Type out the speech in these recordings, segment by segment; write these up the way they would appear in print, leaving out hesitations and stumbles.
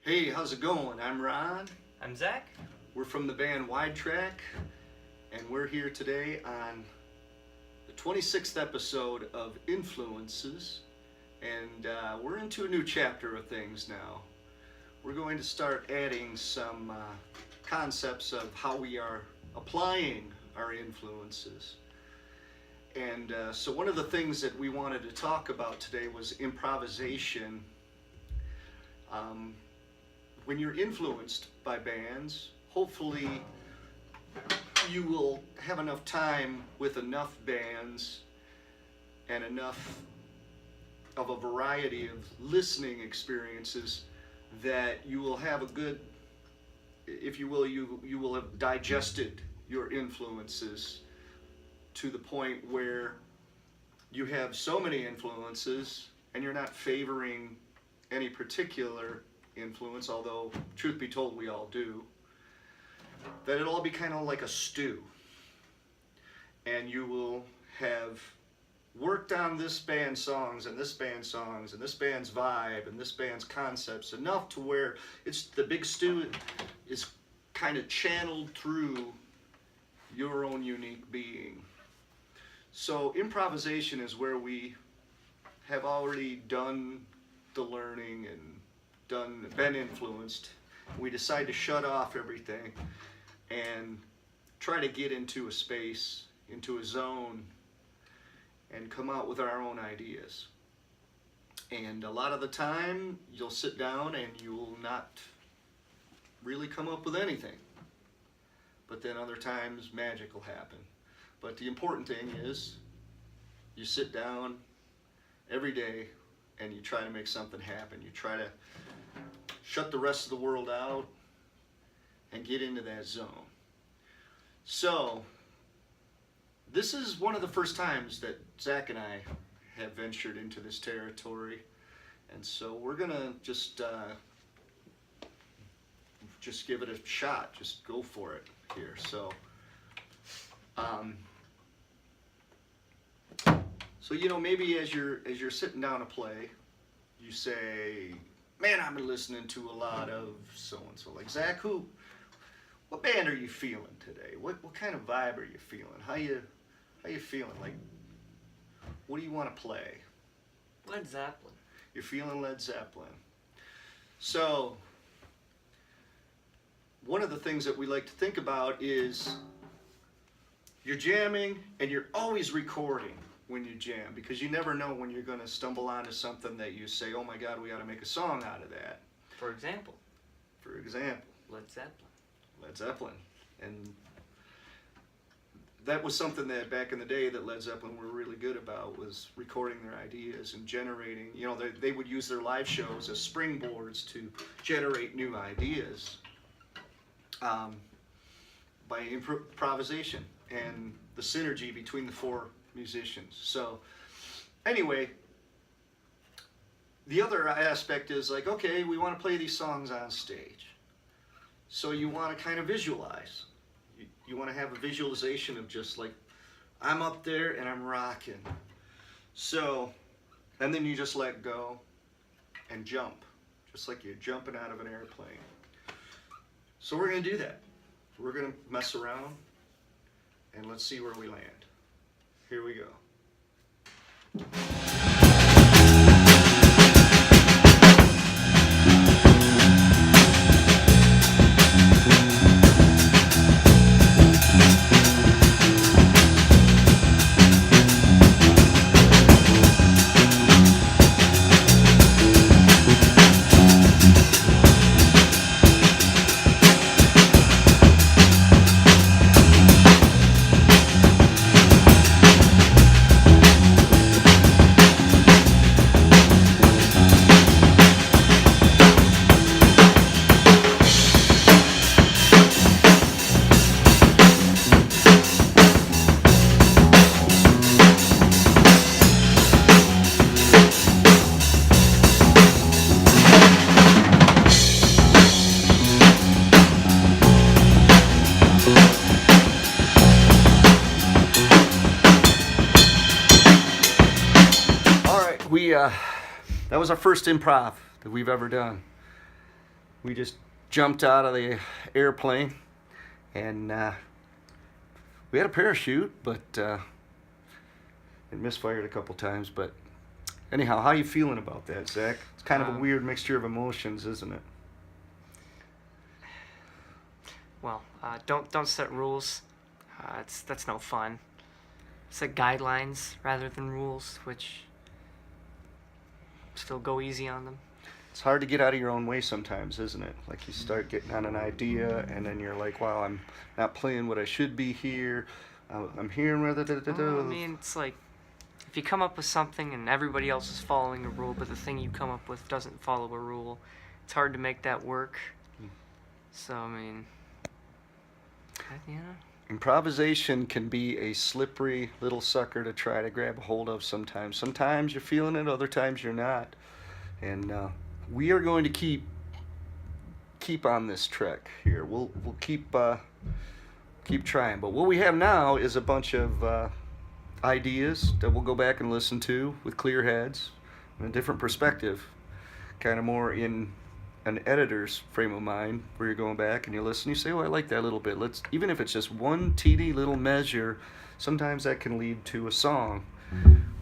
Hey, how's it going? I'm Ron. I'm Zach. We're from the band Widetrack, and we're here today on the 26th episode of Influences, and we're into a new chapter of things now. We're going to start adding some concepts of how we are applying our influences. And so one of the things that we wanted to talk about today was improvisation. When you're influenced by bands, hopefully you will have enough time with enough bands and enough of a variety of listening experiences that you will have a good, if you will, you will have digested your influences to the point where you have so many influences and you're not favoring any particular influence, although truth be told we all do, that it'll all be kind of like a stew, and you will have worked on this band's songs and this band's songs and this band's vibe and this band's concepts enough to where it's the big stew is kind of channeled through your own unique being. So improvisation is where we have already done the learning and been influenced. We decide to shut off everything and try to get into a space, into a zone, and come out with our own ideas. And a lot of the time you'll sit down and you will not really come up with anything, but then other times magic will happen. But the important thing is you sit down every day and you try to make something happen. You try to shut the rest of the world out and get into that zone. So this is one of the first times that Zach and I have ventured into this territory, and so we're gonna just give it a shot. Just go for it here. So you know, maybe as you're sitting down to play, you say, "Man, I've been listening to a lot of so and so." Like, Zach, what band are you feeling today? What kind of vibe are you feeling? How you feeling? Like, what do you want to play? Led Zeppelin. You're feeling Led Zeppelin. So one of the things that we like to think about is you're jamming and you're always recording when you jam, because you never know when you're going to stumble onto something that you say, "Oh my God, we got to make a song out of that." For example, Led Zeppelin. And that was something that back in the day that Led Zeppelin were really good about, was recording their ideas and generating, you know, they would use their live shows as springboards to generate new ideas by improvisation and the synergy between the four musicians. So anyway, the other aspect is like, okay, we want to play these songs on stage. So you want to kind of visualize. You want to have a visualization of just like, I'm up there and I'm rocking. So, and then you just let go and jump, just like you're jumping out of an airplane. So we're going to do that. We're going to mess around and let's see where we land. Here we go. That was our first improv that we've ever done. We just jumped out of the airplane, and we had a parachute, but it misfired a couple times. But anyhow, how you feeling about that, Zach? It's kind of a weird mixture of emotions, isn't it? Well, don't set rules. That's no fun. Set guidelines rather than rules, which still go easy on them. It's hard to get out of your own way sometimes, isn't it? Like you start getting on an idea, and then you're like, "Wow, I'm not playing what I should be here. I'm here." Well, I mean, it's like if you come up with something and everybody else is following a rule, but the thing you come up with doesn't follow a rule, it's hard to make that work. So I mean, you know. Improvisation can be a slippery little sucker to try to grab a hold of sometimes. Sometimes you're feeling it, other times you're not. And we are going to keep on this trek here. We'll keep trying. But what we have now is a bunch of ideas that we'll go back and listen to with clear heads and a different perspective, kind of more in an editor's frame of mind, where you're going back and you listen, you say, "Oh, I like that a little bit. Let's," even if it's just one teeny little measure, sometimes that can lead to a song.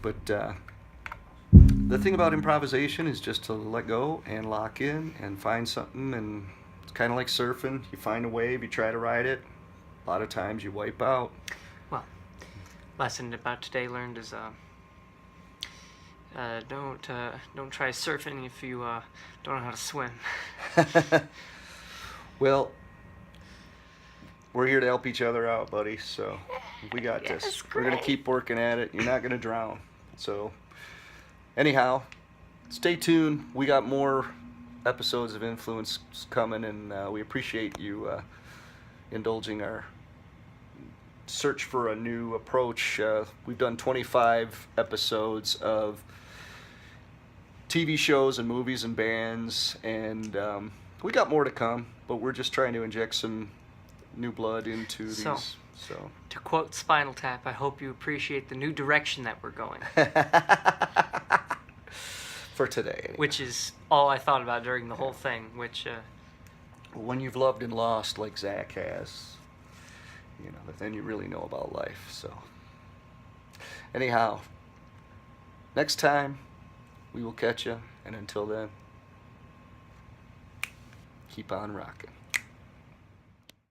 But the thing about improvisation is just to let go and lock in and find something. And it's kind of like surfing. You find a wave, you try to ride it. A lot of times you wipe out. Well, lesson about today learned is don't try surfing if you don't know how to swim. Well, we're here to help each other out, buddy. So we got Yes, this. great. We're gonna keep working at it. You're not gonna drown. So anyhow, stay tuned. We got more episodes of Influence coming, and we appreciate you indulging our search for a new approach. We've done 25 episodes of TV shows and movies and bands, and we got more to come, but we're just trying to inject some new blood into these. So To quote Spinal Tap, I hope you appreciate the new direction that we're going. for today, anyway. Which is all I thought about during the whole thing, which When you've loved and lost like Zach has, then you really know about life. So anyhow, next time we will catch you, and until then, keep on rocking.